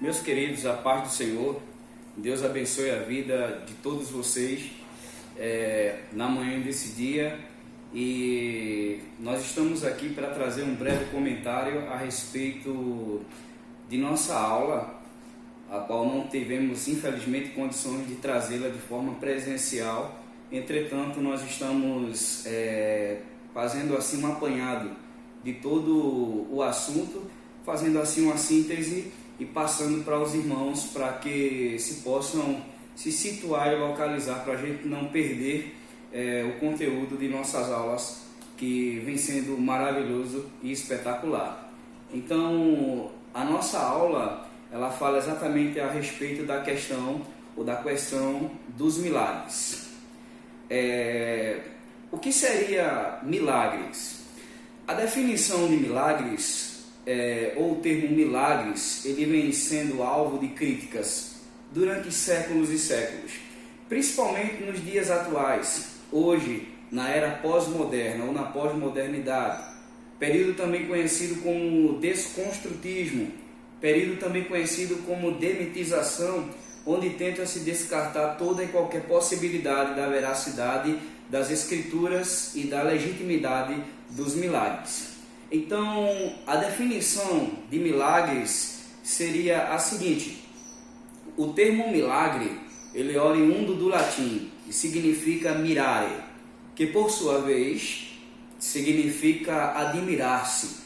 Meus queridos, a paz do Senhor, Deus abençoe a vida de todos vocês na manhã desse dia, e nós estamos aqui para trazer um breve comentário a respeito de nossa aula, a qual não tivemos infelizmente condições de trazê-la de forma presencial. Entretanto, nós estamos fazendo assim um apanhado de todo o assunto, fazendo assim uma síntese e passando para os irmãos para que se possam se situar e localizar, para a gente não perder o conteúdo de nossas aulas, que vem sendo maravilhoso e espetacular. Então, a nossa aula, ela fala exatamente a respeito da questão dos milagres. O que seria milagres? A definição de milagres, ou o termo milagres, ele vem sendo alvo de críticas durante séculos e séculos, principalmente nos dias atuais, hoje, na era pós-moderna ou na pós-modernidade, período também conhecido como desconstrutismo, período também conhecido como demitização, onde tenta-se descartar toda e qualquer possibilidade da veracidade das Escrituras e da legitimidade dos milagres. Então, a definição de milagres seria a seguinte: o termo milagre, ele é oriundo do latim e significa mirare, que por sua vez significa admirar-se.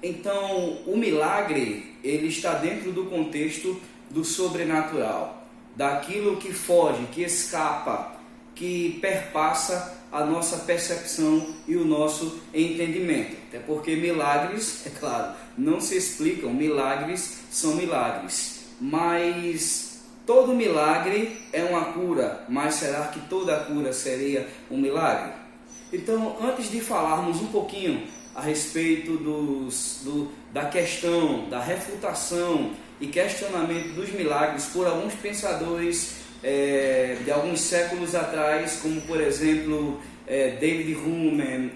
Então, o milagre, ele está dentro do contexto do sobrenatural, daquilo que foge, que escapa, que perpassa a nossa percepção e o nosso entendimento. Até porque milagres, é claro, não se explicam, milagres são milagres, mas todo milagre é uma cura, mas será que toda cura seria um milagre? Então, antes de falarmos um pouquinho a respeito da questão, da refutação e questionamento dos milagres por alguns pensadores de alguns séculos atrás, como por exemplo David Hume,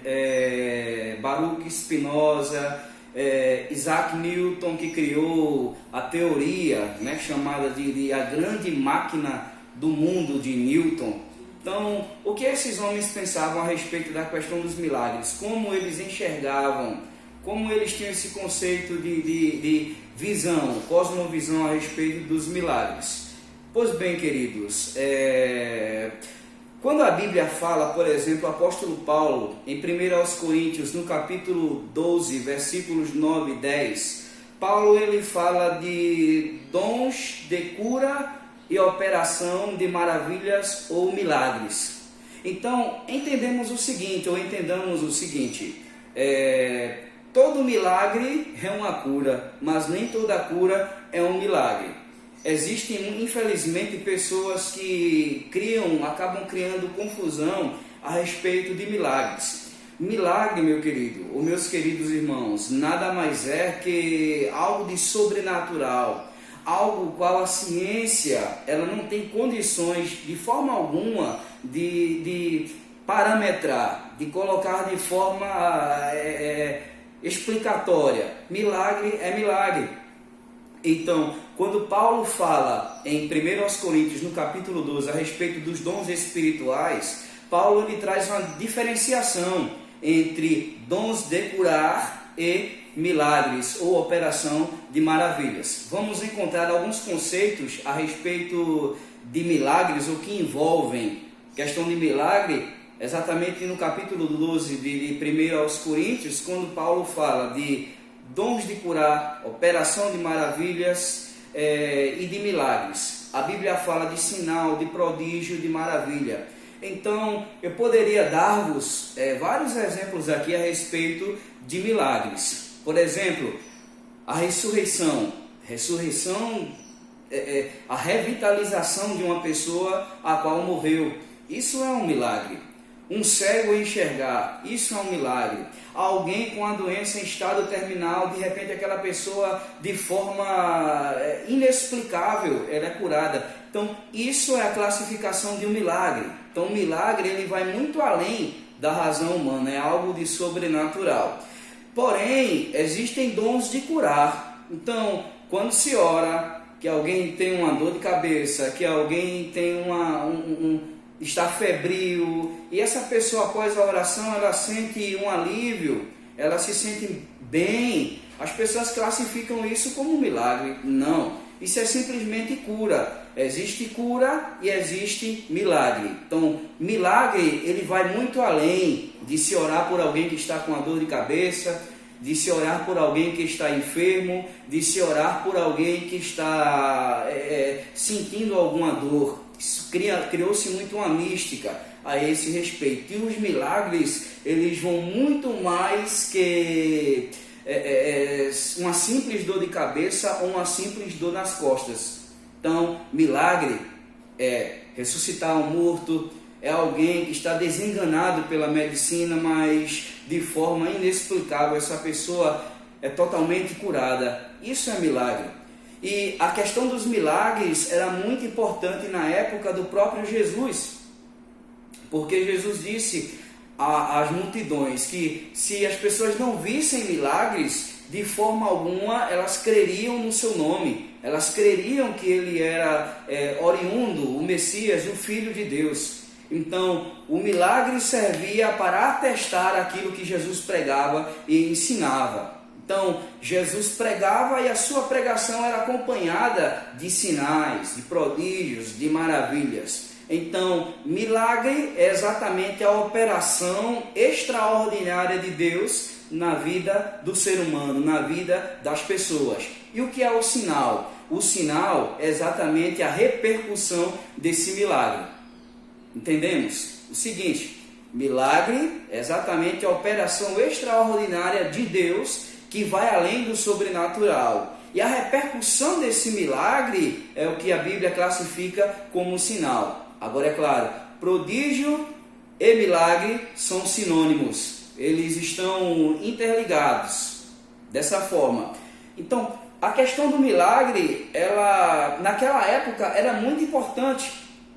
Baruch Spinoza, Isaac Newton, que criou a teoria, chamada de a grande máquina do mundo de Newton. Então, o que esses homens pensavam a respeito da questão dos milagres? Como eles enxergavam, como eles tinham esse conceito de visão, cosmovisão a respeito dos milagres? Pois bem, queridos, quando a Bíblia fala, por exemplo, o apóstolo Paulo, em 1 Coríntios, no capítulo 12, versículos 9 e 10, Paulo ele fala de dons de cura e operação de maravilhas ou milagres. Então, entendamos o seguinte, todo milagre é uma cura, mas nem toda cura é um milagre. Existem, infelizmente, pessoas que acabam criando confusão a respeito de milagres. Milagre, meu querido, ou meus queridos irmãos, nada mais é que algo de sobrenatural, algo qual a ciência ela não tem condições de forma alguma de parametrar, de colocar de forma explicatória. Milagre é milagre. Então, quando Paulo fala em 1 Coríntios, no capítulo 12, a respeito dos dons espirituais, Paulo ele traz uma diferenciação entre dons de curar e milagres ou operação de maravilhas. Vamos encontrar alguns conceitos a respeito de milagres, ou que envolvem questão de milagre, exatamente no capítulo 12 de 1 Coríntios, quando Paulo fala de dons de curar, operação de maravilhas e de milagres. A Bíblia fala de sinal, de prodígio, de maravilha. Então, eu poderia dar-vos vários exemplos aqui a respeito de milagres. Por exemplo, a ressurreição. A revitalização de uma pessoa a qual morreu. Isso é um milagre. Um cego enxergar, isso é um milagre. Alguém com a doença em estado terminal, de repente aquela pessoa de forma inexplicável, ela é curada. Então, isso é a classificação de um milagre. Então, o milagre ele vai muito além da razão humana, é algo de sobrenatural. Porém, existem dons de curar. Então, quando se ora, que alguém tem uma dor de cabeça, que alguém tem está febril, e essa pessoa após a oração ela sente um alívio, ela se sente bem, as pessoas classificam isso como um milagre. Não, isso é simplesmente cura. Existe cura e existe milagre. Então, milagre ele vai muito além de se orar por alguém que está com uma dor de cabeça, de se orar por alguém que está enfermo, de se orar por alguém que está sentindo alguma dor. Isso criou-se muito uma mística a esse respeito. E os milagres, eles vão muito mais que uma simples dor de cabeça ou uma simples dor nas costas. Então, milagre é ressuscitar um morto, é alguém que está desenganado pela medicina, mas de forma inexplicável essa pessoa é totalmente curada. Isso é milagre. E a questão dos milagres era muito importante na época do próprio Jesus, porque Jesus disse às multidões que se as pessoas não vissem milagres, de forma alguma elas creriam no seu nome, elas creriam que ele era oriundo, o Messias, o Filho de Deus. Então, o milagre servia para atestar aquilo que Jesus pregava e ensinava. Então, Jesus pregava e a sua pregação era acompanhada de sinais, de prodígios, de maravilhas. Então, milagre é exatamente a operação extraordinária de Deus na vida do ser humano, na vida das pessoas. E o que é o sinal? O sinal é exatamente a repercussão desse milagre. Entendemos? O seguinte, milagre é exatamente a operação extraordinária de Deus que vai além do sobrenatural. E a repercussão desse milagre é o que a Bíblia classifica como sinal. Agora, é claro, prodígio e milagre são sinônimos. Eles estão interligados dessa forma. Então, a questão do milagre, ela naquela época era muito importante.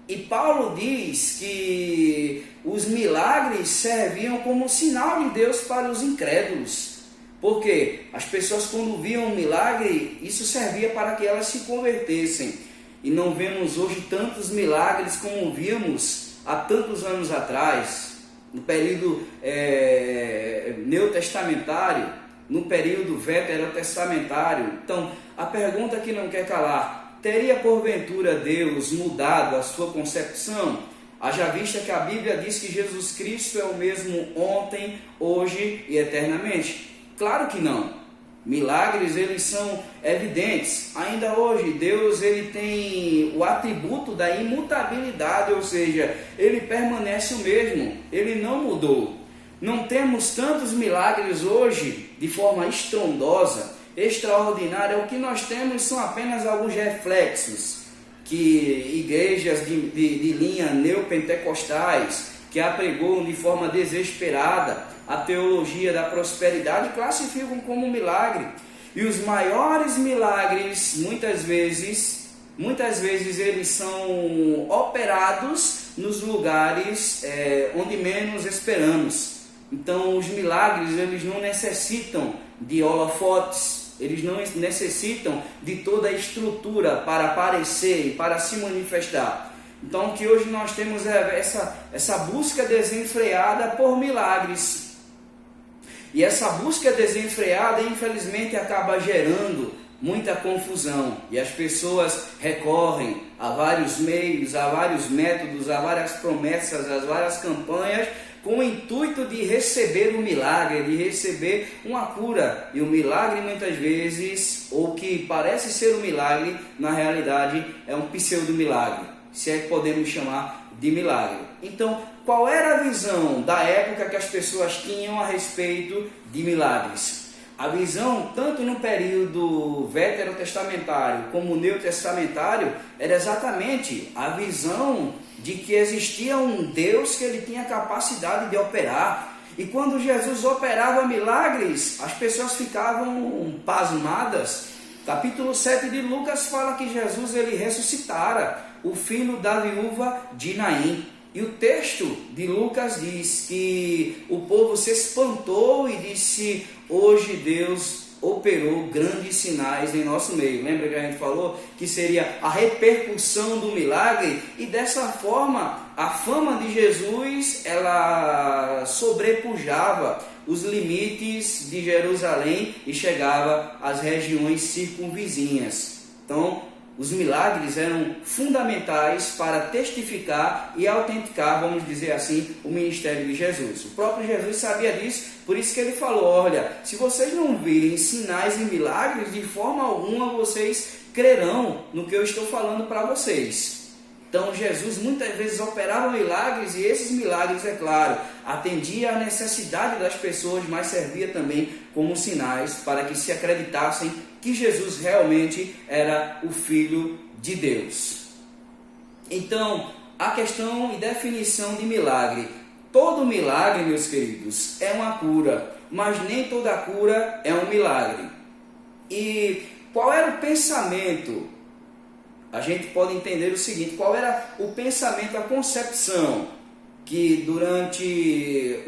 E Paulo diz que os milagres serviam como sinal de Deus para os incrédulos. Porque as pessoas, quando viam um milagre, isso servia para que elas se convertessem. E não vemos hoje tantos milagres como víamos há tantos anos atrás, no período neotestamentário, no período veterotestamentário. Então, a pergunta que não quer calar: teria porventura Deus mudado a sua concepção? Haja vista que a Bíblia diz que Jesus Cristo é o mesmo ontem, hoje e eternamente. Claro que não. Milagres, eles são evidentes. Ainda hoje, Deus ele tem o atributo da imutabilidade, ou seja, ele permanece o mesmo, ele não mudou. Não temos tantos milagres hoje de forma estrondosa, extraordinária. O que nós temos são apenas alguns reflexos que igrejas de linha neopentecostais, que apregam de forma desesperada a teologia da prosperidade, classificam como milagre. E os maiores milagres, muitas vezes eles são operados nos lugares onde menos esperamos. Então, os milagres, eles não necessitam de holofotes, eles não necessitam de toda a estrutura para aparecer e para se manifestar. Então, o que hoje nós temos é essa busca desenfreada por milagres. E essa busca desenfreada, infelizmente, acaba gerando muita confusão. E as pessoas recorrem a vários meios, a vários métodos, a várias promessas, a várias campanhas, com o intuito de receber um milagre, de receber uma cura. E o milagre, muitas vezes, ou o que parece ser um milagre, na realidade é um pseudo-milagre, se é que podemos chamar de milagre. Então, qual era a visão da época que as pessoas tinham a respeito de milagres? A visão, tanto no período veterotestamentário como neotestamentário, era exatamente a visão de que existia um Deus que ele tinha capacidade de operar. E quando Jesus operava milagres, as pessoas ficavam pasmadas. Capítulo 7 de Lucas fala que Jesus ele ressuscitara o filho da viúva de Naim. E o texto de Lucas diz que o povo se espantou e disse: hoje Deus operou grandes sinais em nosso meio. Lembra que a gente falou que seria a repercussão do milagre? E dessa forma, a fama de Jesus, ela sobrepujava os limites de Jerusalém e chegava às regiões circunvizinhas. Então, os milagres eram fundamentais para testificar e autenticar, vamos dizer assim, o ministério de Jesus. O próprio Jesus sabia disso, por isso que ele falou: olha, se vocês não virem sinais e milagres, de forma alguma vocês crerão no que eu estou falando para vocês. Então Jesus muitas vezes operava milagres, e esses milagres, é claro, atendia à necessidade das pessoas, mas servia também como sinais para que se acreditassem que Jesus realmente era o Filho de Deus. Então, a questão e definição de milagre. Todo milagre, meus queridos, é uma cura, mas nem toda cura é um milagre. E qual era o pensamento? A gente pode entender o seguinte: qual era o pensamento, a concepção que durante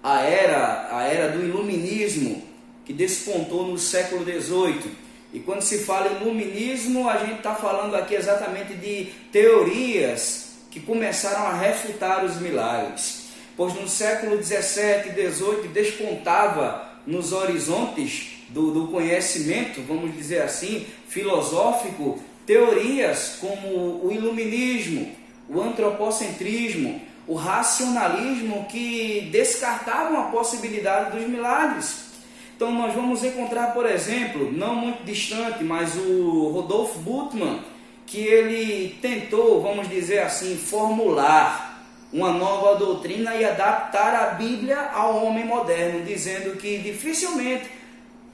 a era do iluminismo, que despontou no século XVIII, e quando se fala em iluminismo, a gente está falando aqui exatamente de teorias que começaram a refutar os milagres, pois no século XVII e XVIII despontava nos horizontes do conhecimento, vamos dizer assim, filosófico, teorias como o iluminismo, o antropocentrismo, o racionalismo, que descartavam a possibilidade dos milagres. Então nós vamos encontrar, por exemplo, não muito distante, mas o Rudolf Bultmann, que ele tentou, vamos dizer assim, formular uma nova doutrina e adaptar a Bíblia ao homem moderno, dizendo que dificilmente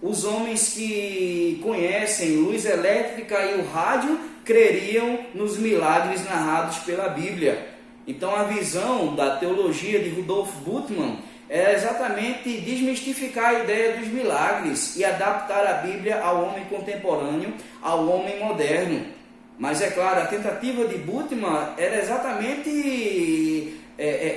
os homens que conhecem luz elétrica e o rádio creriam nos milagres narrados pela Bíblia. Então a visão da teologia de Rudolf Bultmann é exatamente desmistificar a ideia dos milagres e adaptar a Bíblia ao homem contemporâneo, ao homem moderno. Mas é claro, a tentativa de Bultmann era exatamente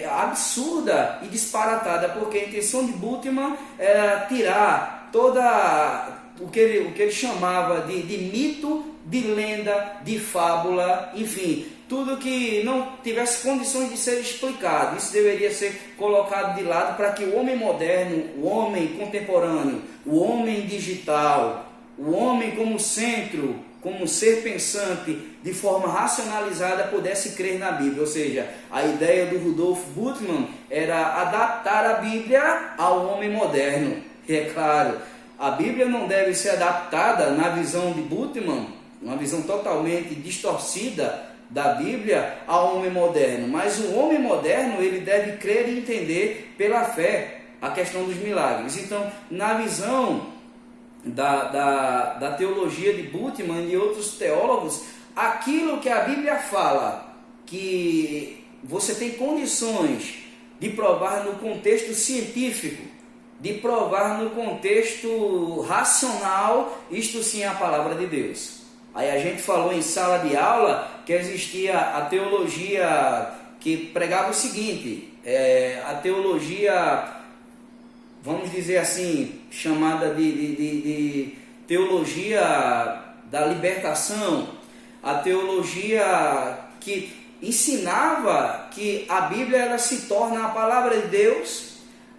absurda e disparatada, porque a intenção de Bultmann era tirar toda o que ele chamava de mito, de lenda, de fábula, enfim, tudo que não tivesse condições de ser explicado. Isso deveria ser colocado de lado para que o homem moderno, o homem contemporâneo, o homem digital, o homem como centro, como ser pensante, de forma racionalizada, pudesse crer na Bíblia. Ou seja, a ideia do Rudolf Bultmann era adaptar a Bíblia ao homem moderno. E é claro, a Bíblia não deve ser adaptada na visão de Bultmann, uma visão totalmente distorcida da Bíblia, ao homem moderno. Mas o homem moderno, ele deve crer e entender pela fé a questão dos milagres. Então, na visão da teologia de Bultmann e outros teólogos, aquilo que a Bíblia fala, que você tem condições de provar no contexto científico, de provar no contexto racional, isto sim é a palavra de Deus. Aí a gente falou em sala de aula que existia a teologia que pregava o seguinte, a teologia, vamos dizer assim, chamada de teologia da libertação, a teologia que ensinava que a Bíblia ela se torna a palavra de Deus,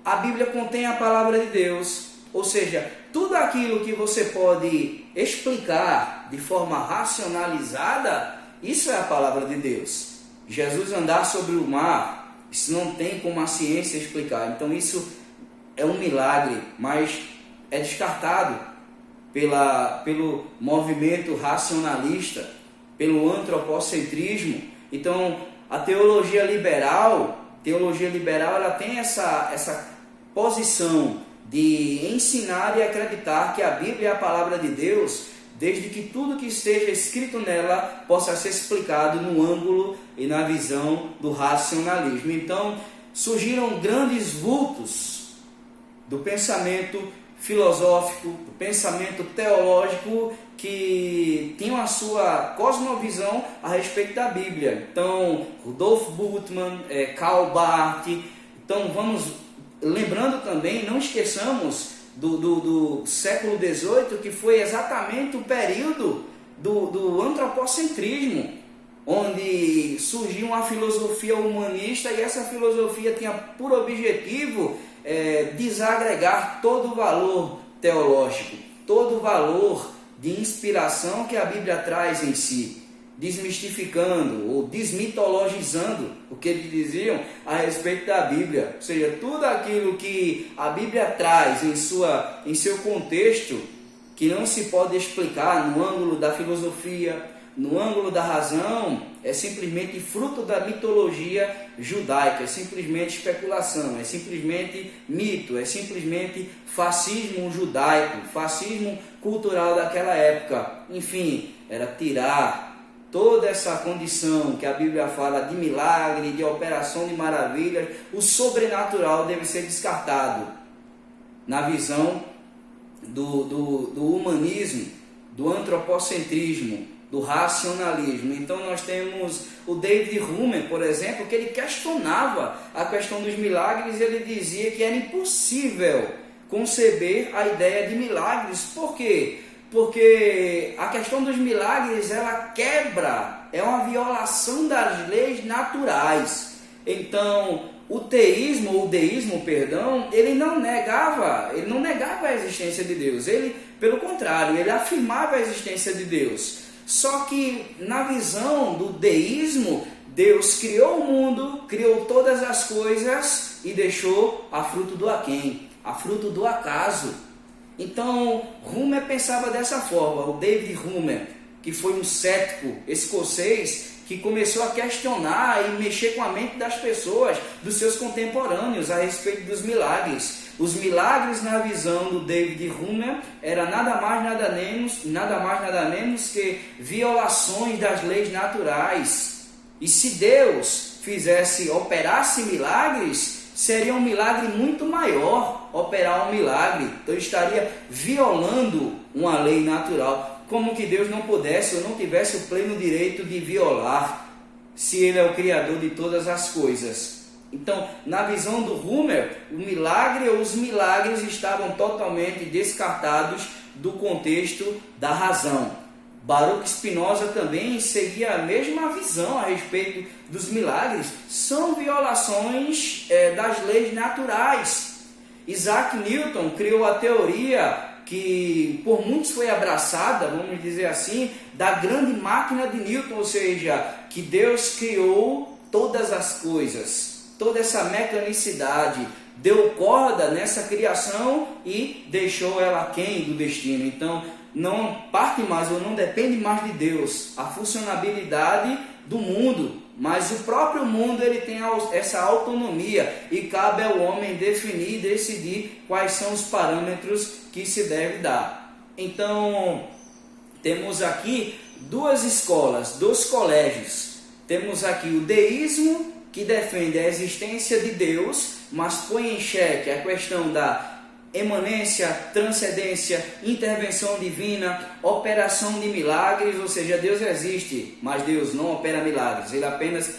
a Bíblia contém a palavra de Deus, ou seja, tudo aquilo que você pode explicar de forma racionalizada, isso é a palavra de Deus. Jesus andar sobre o mar, isso não tem como a ciência explicar. Então isso é um milagre, mas é descartado pelo movimento racionalista, pelo antropocentrismo. Então a teologia liberal ela tem essa posição de ensinar e acreditar que a Bíblia é a palavra de Deus, desde que tudo que esteja escrito nela possa ser explicado no ângulo e na visão do racionalismo. Então, surgiram grandes vultos do pensamento filosófico, do pensamento teológico, que tinham a sua cosmovisão a respeito da Bíblia. Então, Rudolf Bultmann, Karl Barth. Então, vamos lembrando também, não esqueçamos do século XVIII, que foi exatamente o período do antropocentrismo, onde surgiu uma filosofia humanista, e essa filosofia tinha por objetivo desagregar todo o valor teológico, todo o valor de inspiração que a Bíblia traz em si, desmistificando ou desmitologizando o que eles diziam a respeito da Bíblia. Ou seja, tudo aquilo que a Bíblia traz em seu contexto, que não se pode explicar no ângulo da filosofia, no ângulo da razão, é simplesmente fruto da mitologia judaica, é simplesmente especulação, é simplesmente mito, é simplesmente fascismo judaico, fascismo cultural daquela época. Enfim, era tirar toda essa condição que a Bíblia fala de milagre, de operação de maravilhas. O sobrenatural deve ser descartado na visão do humanismo, do antropocentrismo, do racionalismo. Então nós temos o David Hume, por exemplo, que ele questionava a questão dos milagres. Ele dizia que era impossível conceber a ideia de milagres. Por quê? Porque a questão dos milagres, ela quebra, é uma violação das leis naturais. Então, o deísmo, ele não negava a existência de Deus. Ele, pelo contrário, ele afirmava a existência de Deus. Só que na visão do deísmo, Deus criou o mundo, criou todas as coisas e deixou a fruto do aquém, a fruto do acaso. Então, Hume pensava dessa forma. O David Hume, que foi um cético escocês, que começou a questionar e mexer com a mente das pessoas, dos seus contemporâneos, a respeito dos milagres. Os milagres, na visão do David Hume, era nada mais, nada menos que violações das leis naturais. E se Deus operasse milagres, seria um milagre muito maior operar um milagre. Então estaria violando uma lei natural. Como que Deus não pudesse ou não tivesse o pleno direito de violar, se Ele é o Criador de todas as coisas? Então, na visão do Hume, o milagre ou os milagres estavam totalmente descartados do contexto da razão. Baruch Spinoza também seguia a mesma visão a respeito dos milagres. São violações das leis naturais. Isaac Newton criou a teoria que por muitos foi abraçada, vamos dizer assim, da grande máquina de Newton, ou seja, que Deus criou todas as coisas, toda essa mecanicidade, deu corda nessa criação e deixou ela aquém do destino. Então, não parte mais ou não depende mais de Deus a funcionabilidade do mundo, mas o próprio mundo ele tem essa autonomia e cabe ao homem definir e decidir quais são os parâmetros que se deve dar. Então, temos aqui duas escolas, dois colégios. Temos aqui o deísmo, que defende a existência de Deus, mas põe em xeque a questão da emanência, transcendência, intervenção divina, operação de milagres. Ou seja, Deus existe, mas Deus não opera milagres. Ele apenas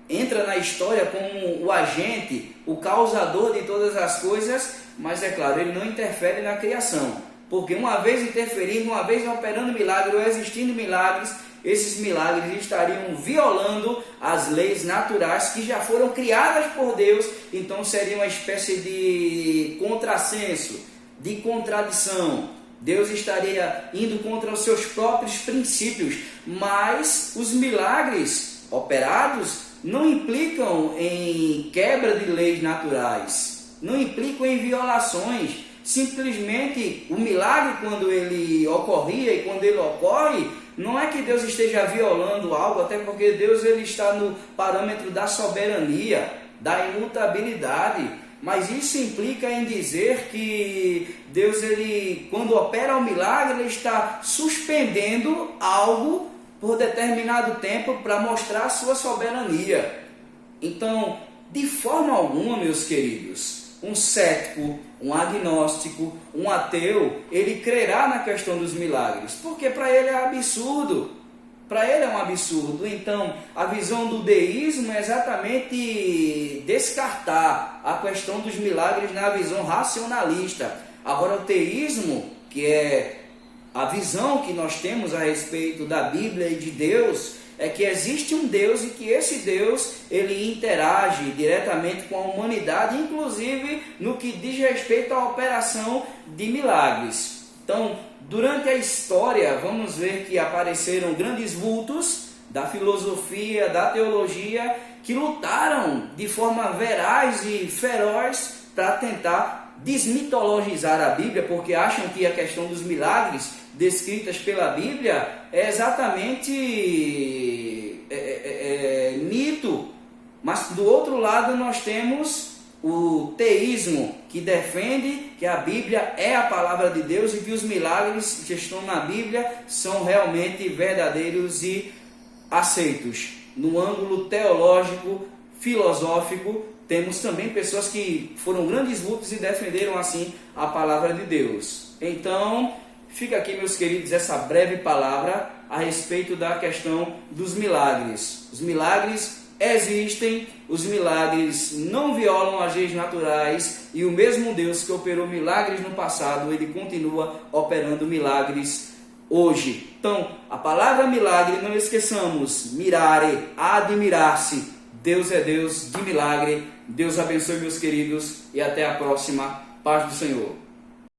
entra na história como o agente, o causador de todas as coisas, mas é claro, ele não interfere na criação. Porque uma vez interferindo, uma vez operando milagres ou existindo milagres, esses milagres estariam violando as leis naturais que já foram criadas por Deus. Então seria uma espécie de contrassenso, de contradição. Deus estaria indo contra os seus próprios princípios, mas os milagres operados não implicam em quebra de leis naturais, não implicam em violações. Simplesmente o milagre, quando ele ocorria e quando ele ocorre, não é que Deus esteja violando algo, até porque Deus ele está no parâmetro da soberania, da imutabilidade. Mas isso implica em dizer que Deus, ele, quando opera o milagre, ele está suspendendo algo por determinado tempo para mostrar a sua soberania. Então, de forma alguma, meus queridos, um cético, um agnóstico, um ateu, ele crerá na questão dos milagres, porque para ele é absurdo. Para ele é um absurdo. Então, a visão do deísmo é exatamente descartar a questão dos milagres na visão racionalista. Agora, o teísmo, que é a visão que nós temos a respeito da Bíblia e de Deus, é que existe um Deus e que esse Deus ele interage diretamente com a humanidade, inclusive no que diz respeito à operação de milagres. Então, durante a história, vamos ver que apareceram grandes vultos da filosofia, da teologia, que lutaram de forma veraz e feroz para tentar desmitologizar a Bíblia, porque acham que a questão dos milagres descritas pela Bíblia é exatamente mito. Mas do outro lado nós temos o teísmo, que defende que a Bíblia é a palavra de Deus e que os milagres que estão na Bíblia são realmente verdadeiros e aceitos. No ângulo teológico, filosófico, temos também pessoas que foram grandes vultos e defenderam assim a palavra de Deus. Então, fica aqui, meus queridos, essa breve palavra a respeito da questão dos milagres. Os milagres existem, os milagres não violam as leis naturais e o mesmo Deus que operou milagres no passado, ele continua operando milagres hoje. Então, a palavra milagre, não esqueçamos, mirare, admirar-se. Deus é Deus de milagre. Deus abençoe, meus queridos, e até a próxima. Paz do Senhor.